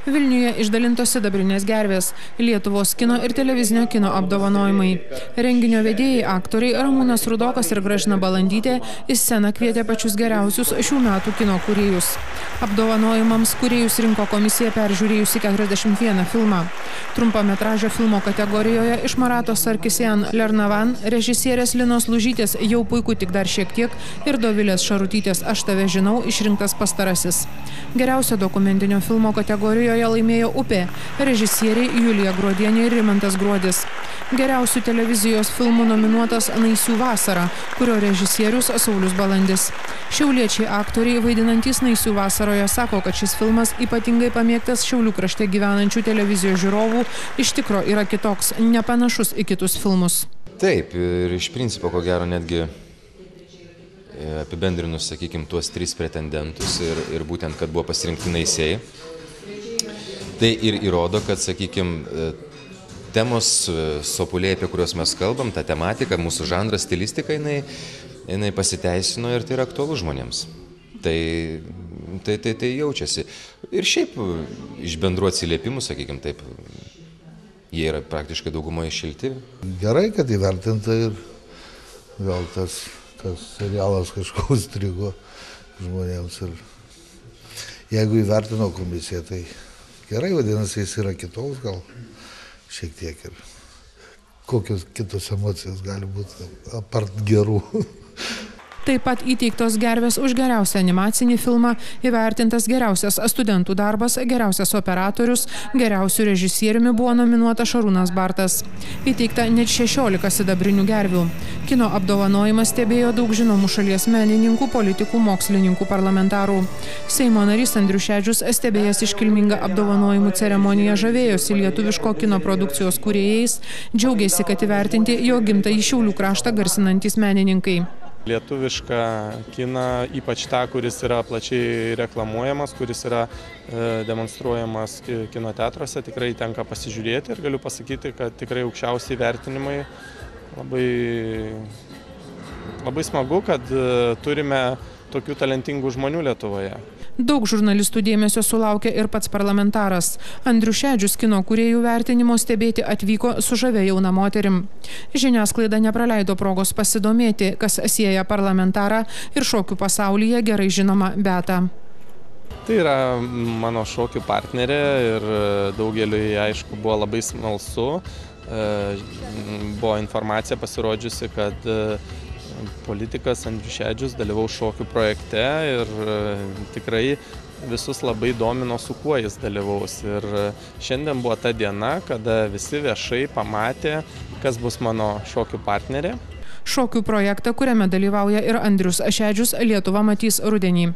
Vilniuje išdalintos sidabrinės gervės Lietuvos kino ir televizinio kino apdovanojimai. Renginio vedėjai aktoriai Ramūnas Rudokas ir Gražina Balandytė į sceną kvietė pačius geriausius šių metų kino kūrėjus. Apdovanojimams kūrėjus rinko komisija peržiūrėjusi 41 filmą. Trumpametražio filmo kategorijoje iš Marato Sarkisian Lernavan režisierės Linos Lužytės Jau puiku tik dar šiek tiek ir Dovilės Šarutytės Aš tave žinau išrinktas pastarasis. Geriausio dokumentinio filmo kategorijoje laimėjo Upė, režisieriai Julija Gruodienė ir Rimantas Gruodis. Geriausių televizijos filmų nominuotas Naisių vasara, kurio režisierius Saulius Balandis. Šiauliečiai aktoriai vaidinantys Naisių vasaroje sako, kad šis filmas ypatingai pamėgtas Šiaulių krašte gyvenančių televizijos žiūrovų iš tikro yra kitoks, nepanašus į kitus filmus. Taip, ir iš principo, ko gero, netgi apibendrinus, sakykime, tuos 3 pretendentus ir būtent, kad buvo pasirinkti Naisiai, tai ir įrodo, kad, sakykime, temos sopuliai, apie kuriuos mes kalbam, ta tematika, mūsų žanras, stilistika, jinai pasiteisino ir tai yra aktualu žmonėms. Tai jaučiasi. Ir šiaip iš bendrų atsiliepimų, sakykime, taip, jie yra praktiškai daugumoje šilti. Gerai, kad įvertinta ir gal tas serialas kažko užstrigo žmonėms. Ir jeigu įvertino komisija, tai gerai, vadinasi, jis yra kitoks, gal šiek tiek ir kokios kitos emocijos gali būti apart gerų. Taip pat įteiktos gervės už geriausią animacinį filmą, įvertintas geriausias studentų darbas, geriausias operatorius, geriausių režisieriumi buvo nominuotas Šarūnas Bartas. Įteikta net 16 sidabrinių gervių. Kino apdovanojimą stebėjo daug žinomų šalies menininkų, politikų, mokslininkų, parlamentarų. Seimo narys Andrius Šedžius, stebėjęs iškilmingą apdovanojimų ceremoniją, žavėjosi lietuviško kino produkcijos kūrėjais, džiaugėsi, kad įvertinti jo gimtąjį Šiaulių kraštą garsinantys menininkai. Lietuvišką kiną, ypač tą, kuris yra plačiai reklamuojamas, kuris yra demonstruojamas kino teatruose, tikrai tenka pasižiūrėti ir galiu pasakyti, kad tikrai aukščiausiai vertinimai. Labai smagu, kad turime tokių talentingų žmonių Lietuvoje. Daug žurnalistų dėmesio sulaukė ir pats parlamentaras. Andrius Šedžius kino kūrėjų vertinimo stebėti atvyko su žavia jauna moterim. Žiniasklaida nepraleido progos pasidomėti, kas sieja parlamentarą ir šokių pasaulyje gerai žinoma Beatą. Tai yra mano šokių partnerė ir daugeliui, aišku, buvo labai smalsu. Buvo informacija pasirodžiusi, kad politikas Andrius Šedžius dalyvaus šokių projekte ir tikrai visus labai domino, su kuo jis dalyvaus. Ir šiandien buvo ta diena, kada visi viešai pamatė, kas bus mano šokių partnerė. Šokių projektą, kuriame dalyvauja ir Andrius Šedžius, Lietuva matys rudenį.